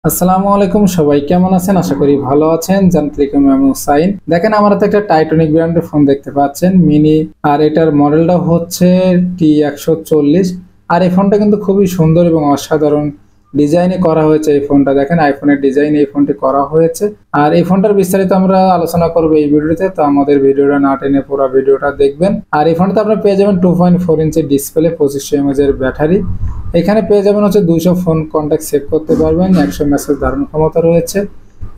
আসসালামু আলাইকুম, সবাই কেমন আছেন? আশা করি ভালো আছেন। যান্ত্রিকম আমি হুসাইন। দেখেন আমার হাতে একটা টাইটানিক ব্র্যান্ডের ফোন দেখতে পাচ্ছেন, মিনি। আর এটার মডেলটা হচ্ছে T140। আর এই ফোনটা কিন্তু খুবই সুন্দর এবং অসাধারণ ডিজাইনে করা হয়েছে। এই ফোনটা দেখেন, আইফোনের ডিজাইন এই ফোনটি করা হয়েছে। আর এই ফোনটার বিস্তারিত আমরা আলোচনা করবো এই ভিডিওতে, তো আমাদের ভিডিওটা না টেনে পুরো ভিডিওটা দেখবেন। আর এই ফোনটা আপনারা পেয়ে যাবেন 2.4 ইঞ্চি ডিসপ্লে, 2500 mAh এর ব্যাটারি। এখানে পেয়ে যাবেন হচ্ছে 200 ফোন কন্ট্যাক্ট সেভ করতে পারবেন, 100 মেসেজ ধারণ ক্ষমতা রয়েছে।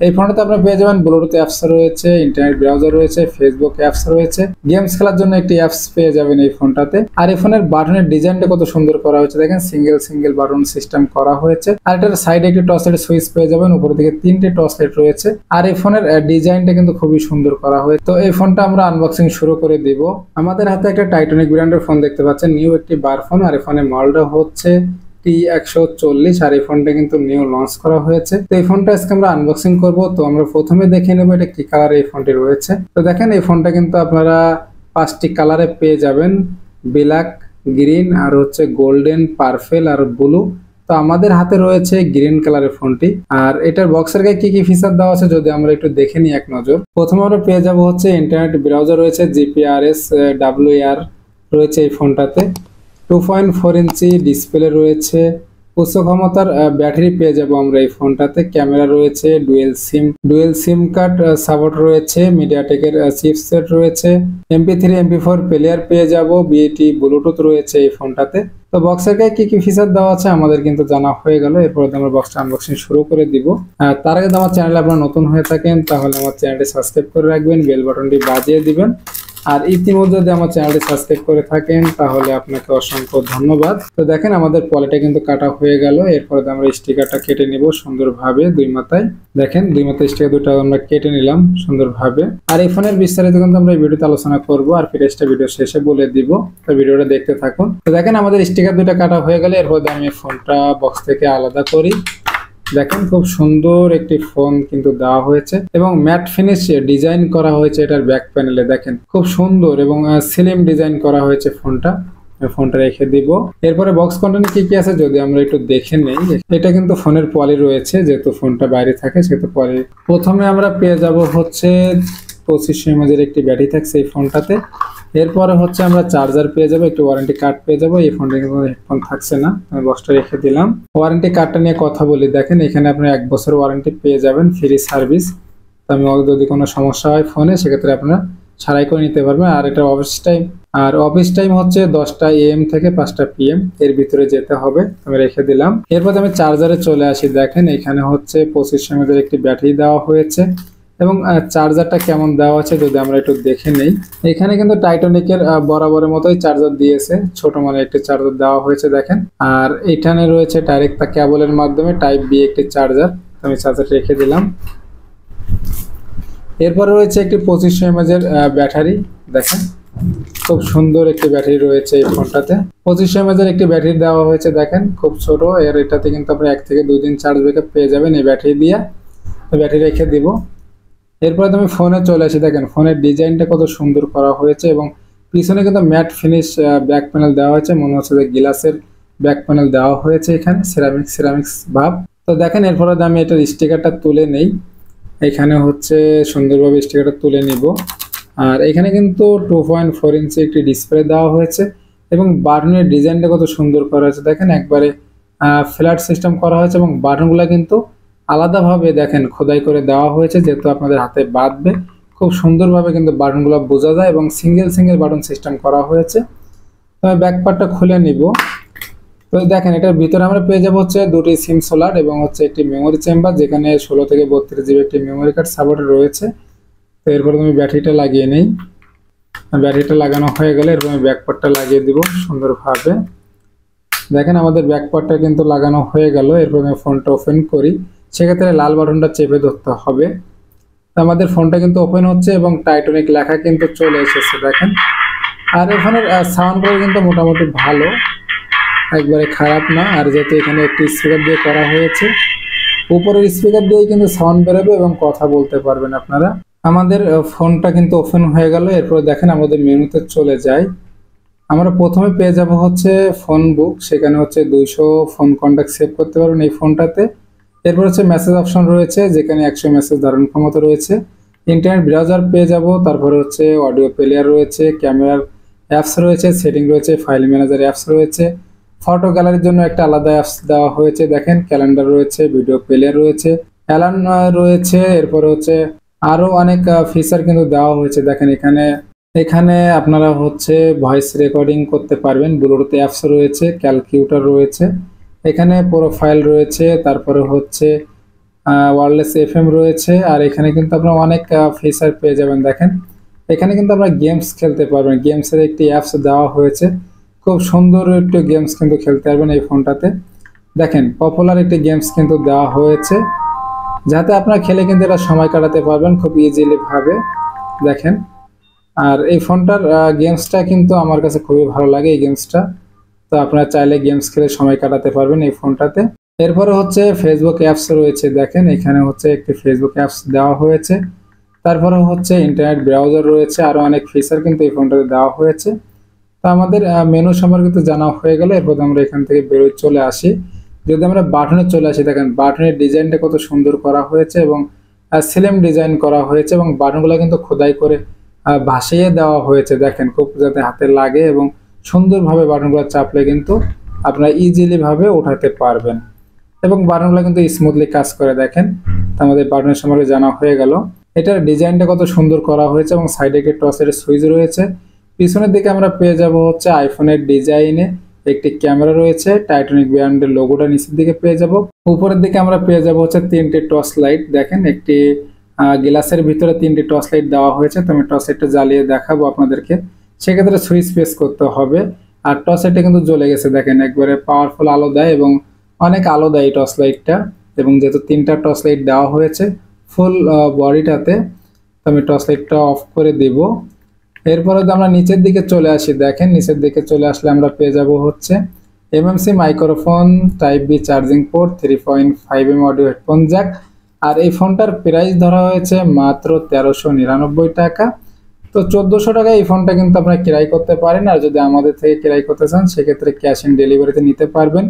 এই ফোনটাতে আপনারা পেয়ে যাবেন ব্লুটুথ অ্যাপস রয়েছে, ইন্টারনেট ব্রাউজার রয়েছে, ফেসবুক অ্যাপস রয়েছে, গেমস খেলার জন্য একটি অ্যাপস পেয়ে যাবেন এই ফোনটাতে। আর এই ফোনের বাটনের ডিজাইনটা কত সুন্দর করা হয়েছে দেখেন, সিঙ্গেল সিঙ্গেল বাটন সিস্টেম করা হয়েছে। আর এটার সাইডে একটি টর্চ লাইট সুইচ পেয়ে যাবেন, উপর দিকে 3টে টর্চ লাইট রয়েছে। আর এই ফোনের ডিজাইনটা কিন্তু খুবই সুন্দর করা হয়েছে। তো এই ফোনটা আমরা আনবক্সিং শুরু করে দিব। আমাদের হাতে একটা টাইটানিক ব্র্যান্ডের ফোন দেখতে পাচ্ছেন, নিউ একটি বার ফোন। আর এই ফোনের মডেলটা হচ্ছে T140। আর এই ফোনটা কিন্তু নিউ লঞ্চ করা হয়েছে। তো এই ফোনটা আজকে আমরা আনবক্সিং করব। তো আমরা প্রথমে দেখে নেব এটা কি কালারে এই ফোনটি রয়েছে। তো দেখেন এই ফোনটা কিন্তু আপনারা 5টি কালারে পেয়ে যাবেন, ব্ল্যাক, গ্রিন, আর হচ্ছে গোল্ডেন, পার্পল আর ব্লু। তো আমাদের হাতে রয়েছে গ্রিন কালারের ফোনটি। আর এটার বক্সের গায়ে কি কি ফিচার দেওয়া আছে যদি আমরা একটু দেখে নিই এক নজর। প্রথমে আমরা পেয়ে যাব হচ্ছে ইন্টারনেট ব্রাউজার রয়েছে, GPRS WAR রয়েছে এই ফোনটাতে। 2.4 ইঞ্চি ডিসপ্লে রয়েছে, উচ্চ ক্ষমতার ব্যাটারি পেয়ে যাব আমরা এই ফোনটাতে। ক্যামেরা রয়েছে, ডুয়েল সিম কার্ড সাপোর্ট রয়েছে, মিডিয়াটেকের চিপসেট রয়েছে, MP3 MP4 প্লেয়ার পেয়ে যাব, BT ব্লুটুথ রয়েছে এই ফোনটাতে। তো বক্সের গায়ে কি কি ফিচার দেওয়া আছে আমাদের কিন্তু জানা হয়ে গেল। এরপরে আমরা বক্সটা আনবক্সিং শুরু করে দিব। তার আগে আমার চ্যানেলে আপনারা নতুন হয়ে থাকেন তাহলে আমার চ্যানেলটি সাবস্ক্রাইব করে রাখবেন, বেল বাটনটি বাজিয়ে দিবেন। আর ইতিমধ্যে যদি আমার চ্যানেলটি সাবস্ক্রাইব করে থাকেন তাহলে আপনাকে অসংখ্য ধন্যবাদ। তো দেখেন আমাদের পলিটা কিন্তু কাটা হয়ে গেল। এরপরে আমরা স্টিকারটা কেটে নিব সুন্দরভাবে দুই মাথায়। দেখেন দুই মাথায় স্টিকার দুটো আমরা কেটে নিলাম সুন্দরভাবে। আর এই ফোনের বিস্তারিত কিন্তু আমরা এই ভিডিওতে আলোচনা করব, আর প্রাইসটা ভিডিও শেষে বলে দিব। তো ভিডিওটা দেখতে থাকুন। তো দেখেন আমাদের স্টিকার দুটো কাটা হয়ে গেলে এরপরে আমি ফোনটা বক্স থেকে আলাদা করি। দেখেন খুব সুন্দর একটি ফোন কিন্তু দেওয়া হয়েছে এবং ম্যাট ফিনিশ ডিজাইন করা হয়েছে এটার ব্যাক প্যানেলে। দেখেন খুব সুন্দর এবং স্লিম ডিজাইন করা হয়েছে ফোনটা রেখে দিব। এরপরে বক্স কন্টেন্ট কি কি আছে যদি আমরা একটু দেখে নেই। এটা কিন্তু ফোনের পলি রয়েছে, যেহেতু ফোনটা বাইরে থাকে সেহেতু পলি। প্রথমে আমরা পেয়ে যাব হচ্ছে 2500 mAh একটি ব্যাটারি থাকছে এই ফোনটাতে। এরপরে হচ্ছে আমরা চার্জার পেয়ে যাবো, একটু ওয়ারেন্টি কার্ড পেয়ে যাবো। এই ফোনটা কিন্তু হেডফোন থাকছে না, আমি বক্সটা রেখে দিলাম। ওয়ারেন্টি কার্ডটা নিয়ে কথা বলি। দেখেন এখানে আপনি 1 বছর ওয়ারেন্টি পেয়ে যাবেন, ফ্রি সার্ভিস। তো আমি যদি কোনো সমস্যা হয় ফোনে সেক্ষেত্রে আপনারা ছাড়াই করে নিতে পারবেন। আর এটা অফিস টাইম হচ্ছে 10টা AM থেকে 5টা PM এর ভিতরে যেতে হবে। আমি রেখে দিলাম। এরপর আমি চার্জারে চলে আসি। দেখেন এখানে হচ্ছে 2500 mAh একটি ব্যাটারি দেওয়া হয়েছে এবং চার্জারটা কেমন দেওয়া আছে যদি আমরা একটু দেখে নেই। এখানে কিন্তু টাইটানিকের বরাবরের মতোই চার্জার দিয়েছে, ছোট মানে একটি চার্জার দেওয়া হয়েছে দেখেন। আর এখানে রয়েছে ডাইরেক্ট কেবলের মাধ্যমে টাইপ বি একটি চার্জার। আমি চার্জার রেখে দিলাম। এরপরে রয়েছে একটি 2500 mAh ব্যাটারি। দেখেন খুব সুন্দর একটি ব্যাটারি রয়েছে এই ফোনটাতে। 2500 mAh একটি ব্যাটারি দেওয়া হয়েছে। দেখেন খুব ছোট, এর এটাতে কিন্তু আপনি 1 থেকে 2 দিন চার্জ ব্যাকআপ পেয়ে যাবেন এই ব্যাটারি দিয়ে। ব্যাটারি রেখে দিব। এরপরে তুমি ফোনে চলে আসি। দেখেন ফোনের ডিজাইনটা কত সুন্দর করা হয়েছে এবং পিছনে কিন্তু ম্যাট ফিনিশ ব্যাক প্যানেল দেওয়া হয়েছে, মনে হচ্ছে যে গ্লাসের ব্যাক প্যানেল দেওয়া হয়েছে এখানে, সিরামিক্স ভাব। তো দেখেন এরপরে আমি এটার স্টিকারটা তুলে নেই। এখানে হচ্ছে সুন্দরভাবে স্টিকারটা তুলে নিব। আর এখানে কিন্তু 2.4 ইঞ্চি একটি ডিসপ্লে দেওয়া হয়েছে এবং বাটনের ডিজাইনটা কত সুন্দর করা হয়েছে। দেখেন একবারে ফ্ল্যাট সিস্টেম করা হয়েছে এবং বাটনগুলো কিন্তু আলাদাভাবে দেখেন খোদাই করে দেওয়া হয়েছে, যেহেতু আপনাদের হাতে বাঁধবে খুব সুন্দরভাবে কিন্তু বাটনগুলো বোঝা যায় এবং সিঙ্গেল বাটন সিস্টেম করা হয়েছে। তো আমি ব্যাক পার্টটা খুলে নিব। তো দেখেন এটার ভিতরে আমরা পেয়ে যাবো হচ্ছে 2টি সিম স্লট এবং হচ্ছে একটি মেমোরি চেম্বার, যেখানে 16 থেকে 32 GB একটি মেমোরি কার্ড সাপোর্ট রয়েছে। তো এরপরে তুমি ব্যাটারিটা লাগিয়ে নেই। ব্যাটারিটা লাগানো হয়ে গেলে এরপর আমি ব্যাক পার্টটা লাগিয়ে দিব সুন্দরভাবে। দেখেন আমাদের ব্যাক পার্টটা কিন্তু লাগানো হয়ে গেল। এরপর আমি ফোনটা ওপেন করি, সেক্ষেত্রে লাল বাটনটা চেপে ধরতে হবে। আমাদের ফোনটা কিন্তু ওপেন হচ্ছে এবং টাইটানিক লেখা কিন্তু চলে এসেছে দেখেন। আর এই ফোনের সাউন্ডগুলো কিন্তু মোটামুটি ভালো, একবারে খারাপ না। আর যেহেতু এখানে একটি স্পিকার দিয়ে করা হয়েছে, উপরের স্পিকার দিয়ে কিন্তু সাউন্ড বেরোবে এবং কথা বলতে পারবেন আপনারা। আমাদের ফোনটা কিন্তু ওপেন হয়ে গেল। এরপর দেখেন আমাদের মেনুতে চলে যায়। আমরা প্রথমে পেয়ে যাব হচ্ছে ফোন বুক, সেখানে হচ্ছে 200 ফোন কন্ট্যাক্ট সেভ করতে পারবেন এই ফোনটাতে। এরপর হচ্ছে মেসেজ অপশন রয়েছে, যেখানে 100 মেসেজ ধারণ ক্ষমতা রয়েছে। ইন্টারনেট ব্রাউজার পেয়ে যাব, তারপরে হচ্ছে অডিও প্লেয়ার রয়েছে, ক্যামেরার অ্যাপস রয়েছে, সেটিং রয়েছে, ফাইল ম্যানেজার অ্যাপস রয়েছে, ফটো গ্যালারির জন্য একটা আলাদা অ্যাপস দেওয়া হয়েছে। দেখেন ক্যালেন্ডার রয়েছে, ভিডিও প্লেয়ার রয়েছে, অ্যালার্ম রয়েছে। এরপরে হচ্ছে আরো অনেক ফিচার কিন্তু দেওয়া হয়েছে। দেখেন এখানে এখানে আপনারা হচ্ছে ভয়েস রেকর্ডিং করতে পারবেন, ব্লুটুথ অ্যাপস রয়েছে, ক্যালকুলেটর রয়েছে, এখানে প্রোফাইল রয়েছে, তারপরে হচ্ছে ওয়্যারলেস এফএম রয়েছে। আর এখানে কিন্তু আপনারা অনেক ফিচার পেয়ে যাবেন। দেখেন এখানে কিন্তু আপনারা গেমস খেলতে পারবেন, গেমসের একটি অ্যাপস দেওয়া হয়েছে, খুব সুন্দর একটি গেমস কিন্তু খেলতে পারবেন এই ফোনটাতে। দেখেন পপুলার একটি গেমস কিন্তু দেওয়া হয়েছে, যাতে আপনারা খেলে কিন্তু এটা সময় কাটাতে পারবেন খুব ইজিলি ভাবে। দেখেন আর এই ফোনটার গেমসটা কিন্তু আমার কাছে খুবই ভালো লাগে এই গেমসটা, তো আপনারা চাইলে গেমস খেলে সময় কাটাতে পারবেন এই ফোনটাতে। এরপরে হচ্ছে ফেসবুক অ্যাপস রয়েছে, দেখেন এখানে হচ্ছে একটি ফেসবুক অ্যাপস দেওয়া হয়েছে। তারপরে হচ্ছে ইন্টারনেট ব্রাউজার রয়েছে, আরো অনেক ফিচার কিন্তু এই ফোনটাতে দেওয়া হয়েছে। তো আমাদের মেনু সম্পর্কে তো জানা হয়ে গেল। এরপর আমরা এখান থেকে বেরোয় চলে আসি। যদি আমরা বাটনে চলে আসি, দেখেন বাটনের ডিজাইনটা কত সুন্দর করা হয়েছে এবং স্লিম ডিজাইন করা হয়েছে, এবং বাটনগুলো কিন্তু খোদাই করে ভাসিয়ে দেওয়া হয়েছে। দেখেন খুব যাতে হাতে লাগে এবং সুন্দরভাবে বাটনগুলো চাপলে কিন্তু আপনারা ইজিলি ভাবে উঠাতে পারবেন, এবং বাটনগুলো কিন্তু স্মুথলি কাজ করে। দেখেন আমাদের বাটনের সম্পর্কে জানা হয়ে গেল। এটার ডিজাইনটা কত সুন্দর করা হয়েছে, এবং সাইডে একটি টর্চের সুইচ রয়েছে। পিছনের দিকে আমরা পেয়ে যাব হচ্ছে আইফোনের ডিজাইনে একটি ক্যামেরা রয়েছে, টাইটানিক ব্র্যান্ডের লোগোটা নিচের দিকে পেয়ে যাব। উপরের দিকে আমরা পেয়ে যাব হচ্ছে 3টি টর্চ লাইট। দেখেন একটি গ্লাসের ভিতরে 3টি টর্চ লাইট দেওয়া হয়েছে, তো আমি টর্চ লাইটটা জ্বালিয়ে দেখাবো আপনাদেরকে। সেক্ষেত্রে সুইচ প্রেস করতে হবে, আর টর্চ লাইটটা কিন্তু জ্বলে গেছে। দেখেন একবারে পাওয়ারফুল আলো দেয় এবং অনেক আলো দেয় এই টর্চ লাইটটা, এবং যেহেতু 3টা টর্চ লাইট দেওয়া হয়েছে ফুল বডিটাতে, তো আমি টর্চ লাইটটা অফ করে দিব। এরপরে আমরা নিচের দিকে চলে আসি। দেখেন নিচের দিকে চলে আসলে আমরা পেয়ে যাব হচ্ছে MMC microphone, type B charging port, 3.5mm audio headphone jack. আর এই ফোনটার প্রাইস ধরা হয়েছে মাত্র 1399 টাকা। তো 1400 টাকায় এই ফোনটা কিন্তু আপনারা ক্রয় করতে পারেন, আর যদি আমাদের থেকে ক্রয় করতে চান সেক্ষেত্রে ক্যাশ অন ডেলিভারিতে নিতে পারবেন।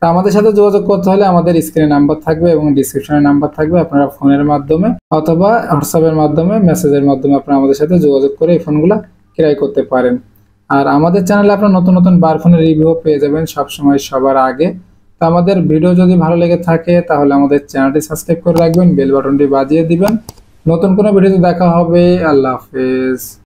তা আমাদের সাথে যোগাযোগ করতে হলে আমাদের স্ক্রিনে নাম্বার থাকবে এবং ডিসক্রিপশনে নাম্বার থাকবে, আপনারা ফোনের মাধ্যমে অথবা হোয়াটসঅ্যাপের মাধ্যমে মেসেজের মাধ্যমে আপনারা আমাদের সাথে যোগাযোগ করে এই ফোনগুলো ক্রয় করতে পারেন। আর আমাদের চ্যানেলে আপনারা নতুন নতুন বার ফোনের রিভিউ পেয়ে যাবেন সবসময় সবার আগে। তো আমাদের ভিডিও যদি ভালো লেগে থাকে তাহলে আমাদের চ্যানেলটি সাবস্ক্রাইব করে রাখবেন, বেল বাটনটি বাজিয়ে দিবেন। নতুন কোনো ভিডিওতে দেখা হবে। আল্লাহ হাফেজ।